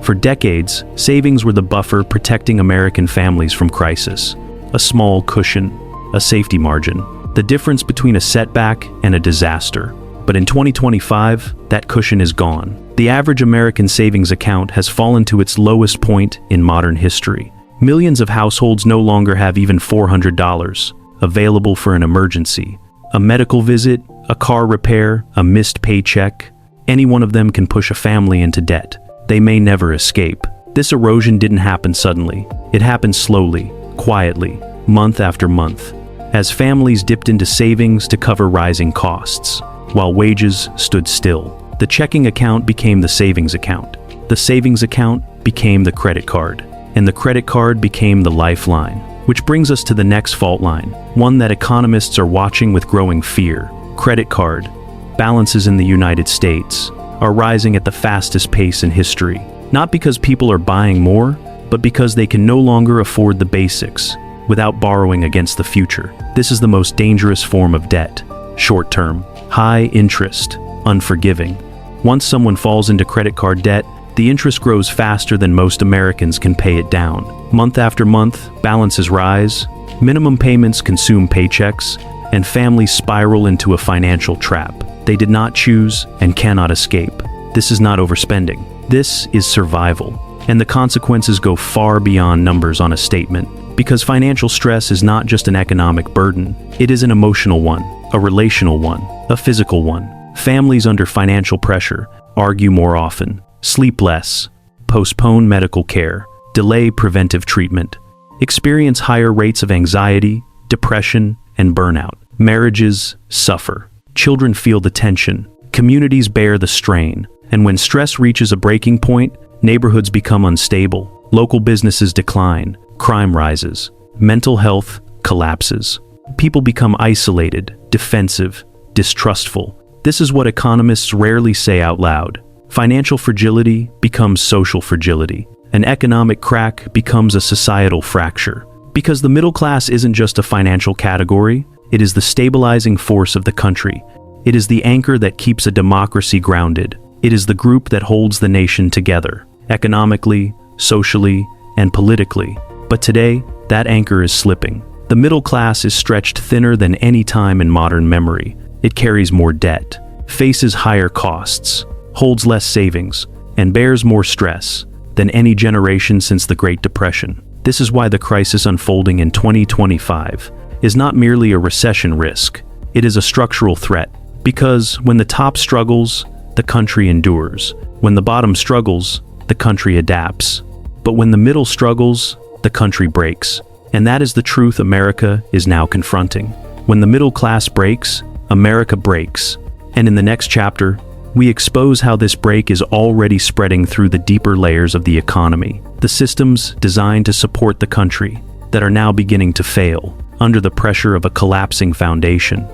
S1: For decades, savings were the buffer protecting American families from crisis. A small cushion, a safety margin, the difference between a setback and a disaster. But in 2025, that cushion is gone. The average American savings account has fallen to its lowest point in modern history. Millions of households no longer have even $400 available for an emergency. A medical visit, a car repair, a missed paycheck. Any one of them can push a family into debt. They may never escape. This erosion didn't happen suddenly. It happened slowly, quietly, month after month, as families dipped into savings to cover rising costs, while wages stood still. The checking account became the savings account. The savings account became the credit card. And the credit card became the lifeline. Which brings us to the next fault line, one that economists are watching with growing fear. Credit card balances in the United States are rising at the fastest pace in history. Not because people are buying more, but because they can no longer afford the basics without borrowing against the future. This is the most dangerous form of debt. Short-term, high interest, unforgiving. Once someone falls into credit card debt, the interest grows faster than most Americans can pay it down. Month after month, balances rise, minimum payments consume paychecks, and families spiral into a financial trap they did not choose and cannot escape. This is not overspending. This is survival. And the consequences go far beyond numbers on a statement. Because financial stress is not just an economic burden, it is an emotional one, a relational one, a physical one. Families under financial pressure argue more often, sleep less, postpone medical care, delay preventive treatment, experience higher rates of anxiety, depression, and burnout. Marriages suffer. Children feel the tension. Communities bear the strain. And when stress reaches a breaking point, neighborhoods become unstable. Local businesses decline. Crime rises. Mental health collapses. People become isolated, defensive, distrustful. This is what economists rarely say out loud. Financial fragility becomes social fragility. An economic crack becomes a societal fracture. Because the middle class isn't just a financial category, it is the stabilizing force of the country. It is the anchor that keeps a democracy grounded. It is the group that holds the nation together, economically, socially, and politically. But today, that anchor is slipping. The middle class is stretched thinner than any time in modern memory. It carries more debt, faces higher costs, holds less savings, and bears more stress than any generation since the Great Depression. This is why the crisis unfolding in 2025 is not merely a recession risk, it is a structural threat. Because when the top struggles, the country endures. When the bottom struggles, the country adapts. But when the middle struggles, the country breaks. And that is the truth America is now confronting. When the middle class breaks, America breaks. And in the next chapter, we expose how this break is already spreading through the deeper layers of the economy. The systems designed to support the country that are now beginning to fail under the pressure of a collapsing foundation.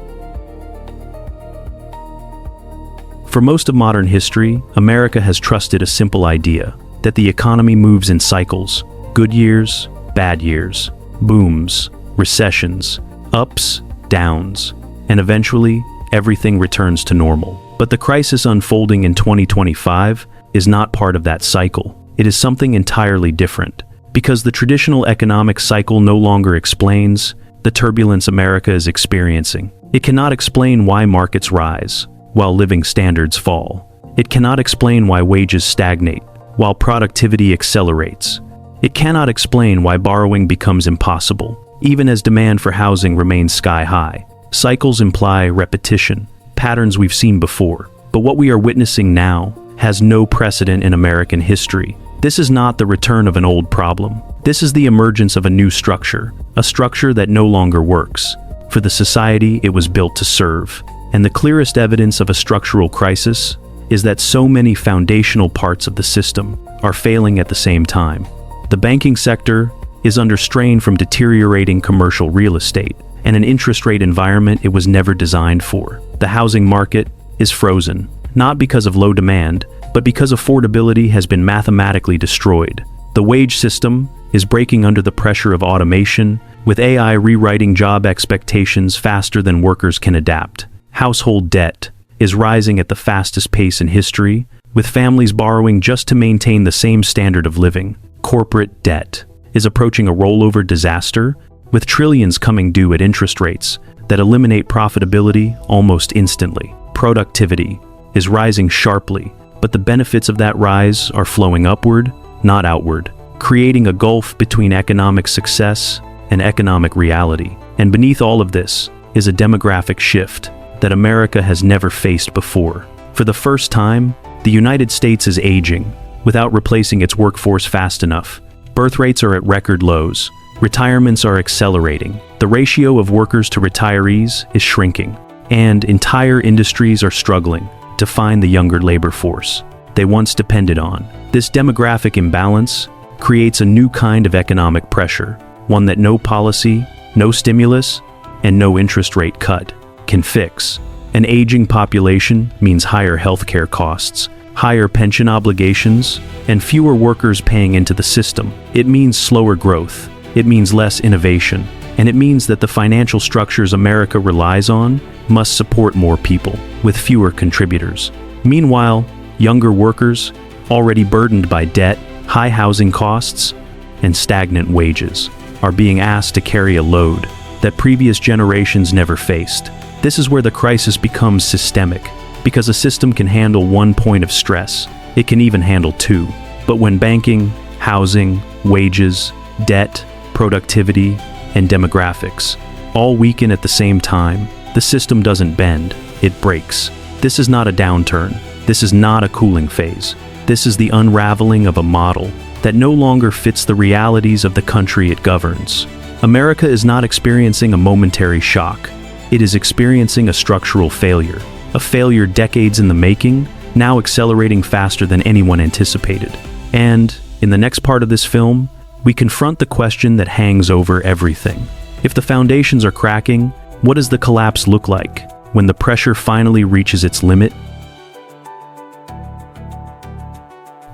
S1: For most of modern history, America has trusted a simple idea, that the economy moves in cycles, good years, bad years, booms, recessions, ups, downs, and eventually, everything returns to normal. But the crisis unfolding in 2025 is not part of that cycle. It is something entirely different. Because the traditional economic cycle no longer explains the turbulence America is experiencing. It cannot explain why markets rise, while living standards fall. It cannot explain why wages stagnate, while productivity accelerates. It cannot explain why borrowing becomes impossible, even as demand for housing remains sky-high. Cycles imply repetition, patterns we've seen before. But what we are witnessing now has no precedent in American history. This is not the return of an old problem. This is the emergence of a new structure, a structure that no longer works for the society it was built to serve. And the clearest evidence of a structural crisis is that so many foundational parts of the system are failing at the same time. The banking sector is under strain from deteriorating commercial real estate and an interest rate environment it was never designed for. The housing market is frozen, not because of low demand, but because affordability has been mathematically destroyed. The wage system is breaking under the pressure of automation, with AI rewriting job expectations faster than workers can adapt. Household debt is rising at the fastest pace in history, with families borrowing just to maintain the same standard of living. Corporate debt is approaching a rollover disaster, with trillions coming due at interest rates that eliminate profitability almost instantly. Productivity is rising sharply, but the benefits of that rise are flowing upward, not outward, creating a gulf between economic success and economic reality. And beneath all of this is a demographic shift that America has never faced before. For the first time, the United States is aging without replacing its workforce fast enough. Birth rates are at record lows. Retirements are accelerating. The ratio of workers to retirees is shrinking. And entire industries are struggling to find the younger labor force they once depended on. This demographic imbalance creates a new kind of economic pressure, one that no policy, no stimulus, and no interest rate cut can fix. An aging population means higher healthcare costs, higher pension obligations, and fewer workers paying into the system. It means slower growth, it means less innovation, and it means that the financial structures America relies on must support more people, with fewer contributors. Meanwhile, younger workers, already burdened by debt, high housing costs, and stagnant wages, are being asked to carry a load that previous generations never faced. This is where the crisis becomes systemic, because a system can handle one point of stress, it can even handle two. But when banking, housing, wages, debt, productivity, and demographics all weaken at the same time, the system doesn't bend, it breaks. This is not a downturn, this is not a cooling phase. This is the unraveling of a model that no longer fits the realities of the country it governs. America is not experiencing a momentary shock. It is experiencing a structural failure, a failure decades in the making, now accelerating faster than anyone anticipated. And, in the next part of this film, we confront the question that hangs over everything. If the foundations are cracking, what does the collapse look like when the pressure finally reaches its limit?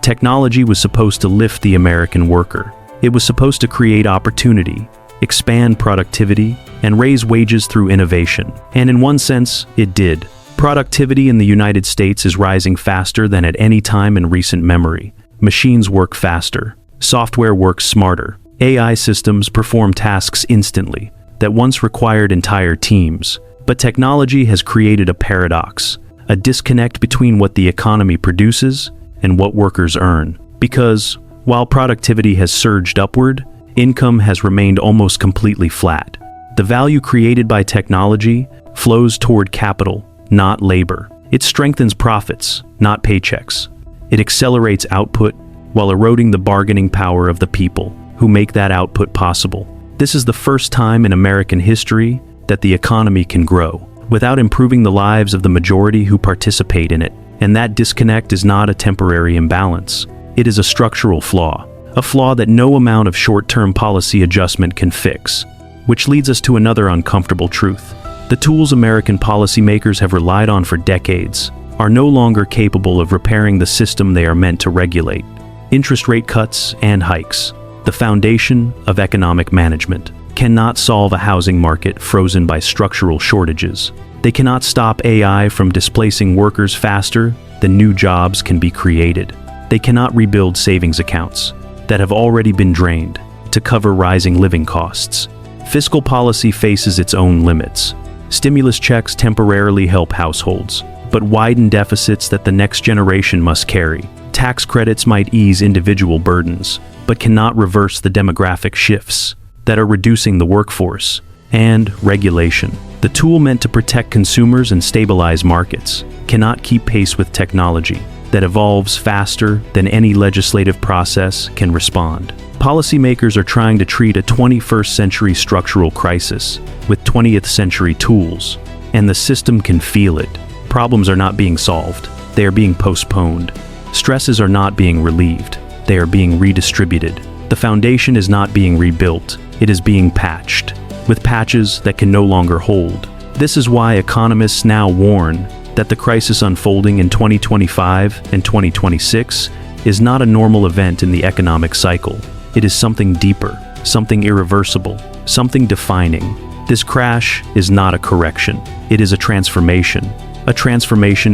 S1: Technology was supposed to lift the American worker. It was supposed to create opportunity, expand productivity, and raise wages through innovation. And in one sense, it did. Productivity in the United States is rising faster than at any time in recent memory. Machines work faster. Software works smarter. AI systems perform tasks instantly that once required entire teams. But technology has created a paradox, a disconnect between what the economy produces and what workers earn. Because, while productivity has surged upward, income has remained almost completely flat. The value created by technology flows toward capital, not labor. It strengthens profits, not paychecks. It accelerates output while eroding the bargaining power of the people who make that output possible. This is the first time in American history that the economy can grow without improving the lives of the majority who participate in it. And that disconnect is not a temporary imbalance. It is a structural flaw, a flaw that no amount of short-term policy adjustment can fix. Which leads us to another uncomfortable truth. The tools American policymakers have relied on for decades are no longer capable of repairing the system they are meant to regulate. Interest rate cuts and hikes, the foundation of economic management, cannot solve a housing market frozen by structural shortages. They cannot stop AI from displacing workers faster than new jobs can be created. They cannot rebuild savings accounts that have already been drained to cover rising living costs. Fiscal policy faces its own limits. Stimulus checks temporarily help households, but widen deficits that the next generation must carry. Tax credits might ease individual burdens, but cannot reverse the demographic shifts that are reducing the workforce. And regulation, the tool meant to protect consumers and stabilize markets, cannot keep pace with technology that evolves faster than any legislative process can respond. Policymakers are trying to treat a 21st century structural crisis with 20th century tools, and the system can feel it. Problems are not being solved, they are being postponed. Stresses are not being relieved, they are being redistributed. The foundation is not being rebuilt, it is being patched, with patches that can no longer hold. This is why economists now warn that the crisis unfolding in 2025 and 2026 is not a normal event in the economic cycle. It is something deeper, something irreversible, something defining. This crash is not a correction. It is a transformation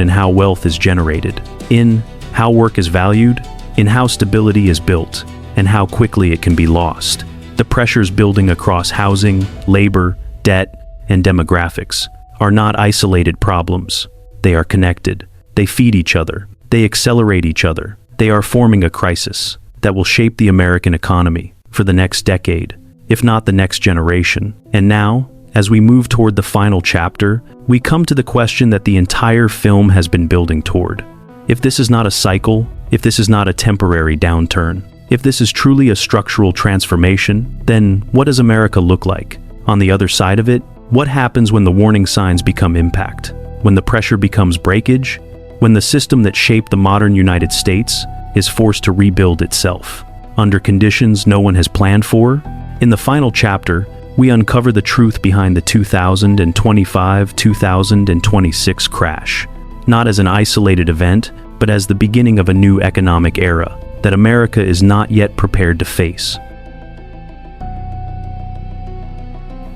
S1: in how wealth is generated, in how work is valued, in how stability is built, and how quickly it can be lost. The pressures building across housing, labor, debt, and demographics are not isolated problems. They are connected. They feed each other. They accelerate each other. They are forming a crisis that will shape the American economy for the next decade, if not the next generation. And now, as we move toward the final chapter, we come to the question that the entire film has been building toward. If this is not a cycle, if this is not a temporary downturn, if this is truly a structural transformation, then what does America look like? On the other side of it, what happens when the warning signs become impact? When the pressure becomes breakage? When the system that shaped the modern United States is forced to rebuild itself under conditions no one has planned for? In the final chapter, we uncover the truth behind the 2025-2026 crash, not as an isolated event, but as the beginning of a new economic era that America is not yet prepared to face.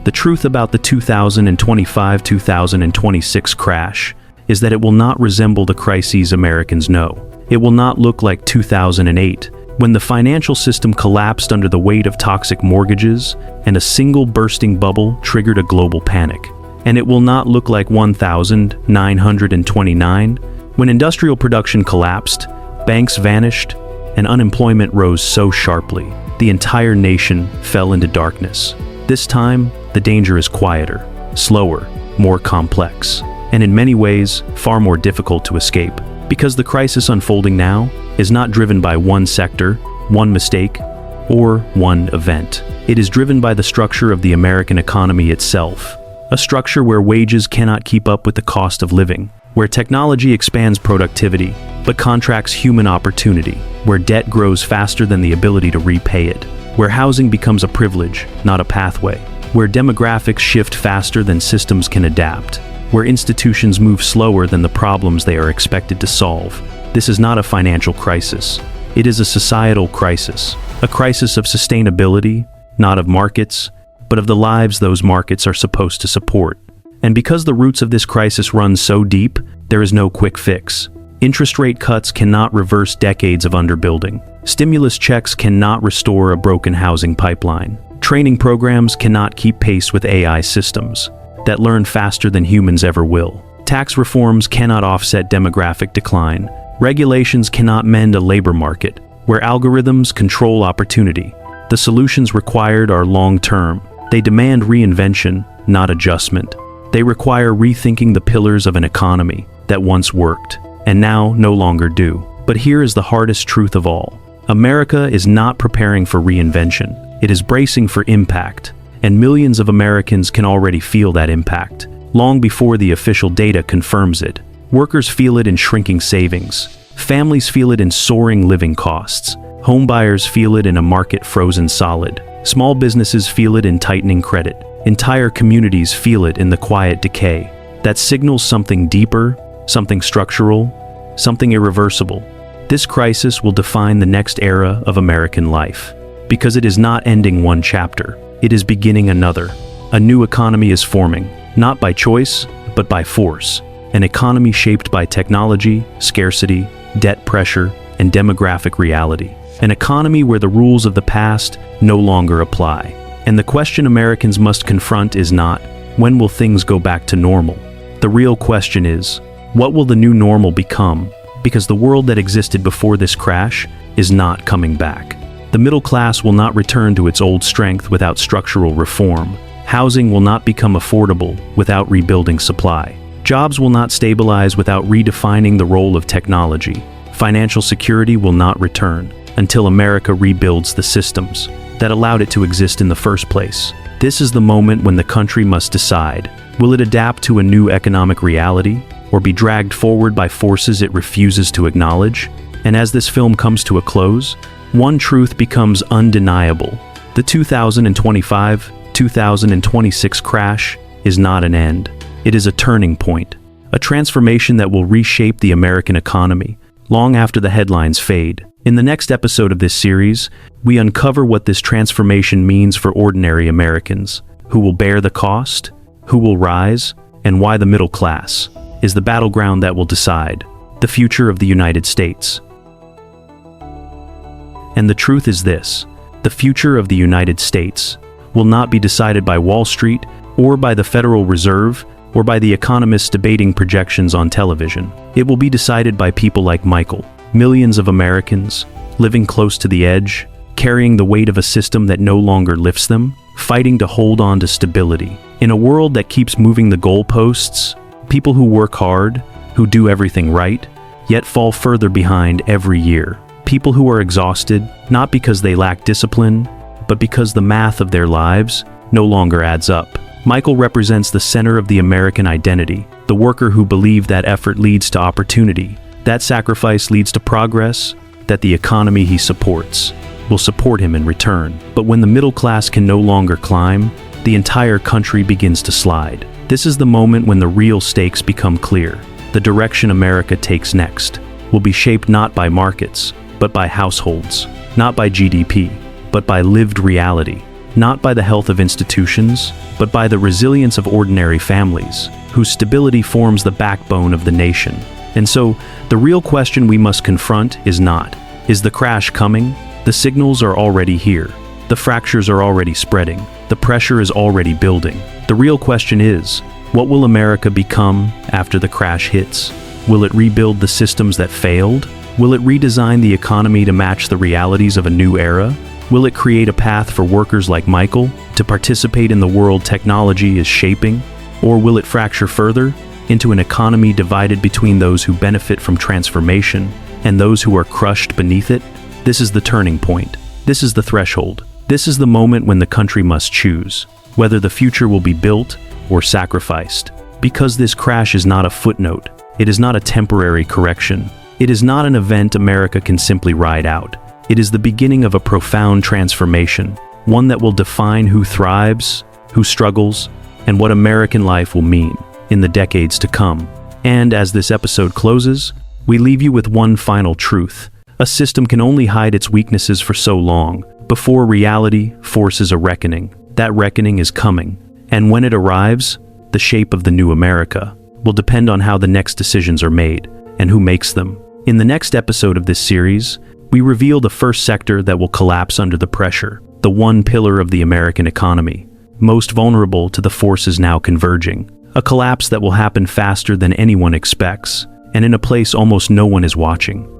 S1: The truth about the 2025-2026 crash is that it will not resemble the crises Americans know. It will not look like 2008, when the financial system collapsed under the weight of toxic mortgages and a single bursting bubble triggered a global panic. And it will not look like 1929, when industrial production collapsed, banks vanished, and unemployment rose so sharply, the entire nation fell into darkness. This time, the danger is quieter, slower, more complex, and in many ways, far more difficult to escape. Because the crisis unfolding now is not driven by one sector, one mistake, or one event. It is driven by the structure of the American economy itself. A structure where wages cannot keep up with the cost of living, where technology expands productivity, but contracts human opportunity, where debt grows faster than the ability to repay it, where housing becomes a privilege, not a pathway, where demographics shift faster than systems can adapt, where institutions move slower than the problems they are expected to solve. This is not a financial crisis. It is a societal crisis, a crisis of sustainability, not of markets, but of the lives those markets are supposed to support. And because the roots of this crisis run so deep, there is no quick fix. Interest rate cuts cannot reverse decades of underbuilding. Stimulus checks cannot restore a broken housing pipeline. Training programs cannot keep pace with AI systems that learn faster than humans ever will. Tax reforms cannot offset demographic decline. Regulations cannot mend a labor market where algorithms control opportunity. The solutions required are long-term. They demand reinvention, not adjustment. They require rethinking the pillars of an economy that once worked and now no longer do. But here is the hardest truth of all. America is not preparing for reinvention. It is bracing for impact, and millions of Americans can already feel that impact, long before the official data confirms it. Workers feel it in shrinking savings. Families feel it in soaring living costs. Homebuyers feel it in a market frozen solid. Small businesses feel it in tightening credit. Entire communities feel it in the quiet decay. That signals something deeper, something structural, something irreversible. This crisis will define the next era of American life. Because it is not ending one chapter, it is beginning another. A new economy is forming, not by choice, but by force. An economy shaped by technology, scarcity, debt pressure, and demographic reality. An economy where the rules of the past no longer apply. And the question Americans must confront is not, when will things go back to normal? The real question is, what will the new normal become? Because the world that existed before this crash is not coming back. The middle class will not return to its old strength without structural reform. Housing will not become affordable without rebuilding supply. Jobs will not stabilize without redefining the role of technology. Financial security will not return until America rebuilds the systems that allowed it to exist in the first place. This is the moment when the country must decide, will it adapt to a new economic reality or be dragged forward by forces it refuses to acknowledge? And as this film comes to a close, one truth becomes undeniable. The 2025-2026 crash is not an end. It is a turning point, a transformation that will reshape the American economy long after the headlines fade. In the next episode of this series, we uncover what this transformation means for ordinary Americans, who will bear the cost, who will rise, and why the middle class is the battleground that will decide the future of the United States. And the truth is this: the future of the United States will not be decided by Wall Street or by the Federal Reserve or by the economists debating projections on television. It will be decided by people like Michael. Millions of Americans, living close to the edge, carrying the weight of a system that no longer lifts them, fighting to hold on to stability. In a world that keeps moving the goalposts, people who work hard, who do everything right, yet fall further behind every year. People who are exhausted, not because they lack discipline, but because the math of their lives no longer adds up. Michael represents the center of the American identity, the worker who believed that effort leads to opportunity, that sacrifice leads to progress, that the economy he supports will support him in return. But when the middle class can no longer climb, the entire country begins to slide. This is the moment when the real stakes become clear. The direction America takes next will be shaped not by markets, but by households, not by GDP, but by lived reality, not by the health of institutions, but by the resilience of ordinary families, whose stability forms the backbone of the nation. And so, the real question we must confront is not, is the crash coming? The signals are already here. The fractures are already spreading. The pressure is already building. The real question is, what will America become after the crash hits? Will it rebuild the systems that failed? Will it redesign the economy to match the realities of a new era? Will it create a path for workers like Michael to participate in the world technology is shaping? Or will it fracture further into an economy divided between those who benefit from transformation and those who are crushed beneath it? This is the turning point. This is the threshold. This is the moment when the country must choose whether the future will be built or sacrificed. Because this crash is not a footnote. It is not a temporary correction. It is not an event America can simply ride out. It is the beginning of a profound transformation, one that will define who thrives, who struggles, and what American life will mean in the decades to come. And as this episode closes, we leave you with one final truth. A system can only hide its weaknesses for so long before reality forces a reckoning. That reckoning is coming. And when it arrives, the shape of the new America will depend on how the next decisions are made and who makes them. In the next episode of this series, we reveal the first sector that will collapse under the pressure, the one pillar of the American economy, most vulnerable to the forces now converging. A collapse that will happen faster than anyone expects, and in a place almost no one is watching.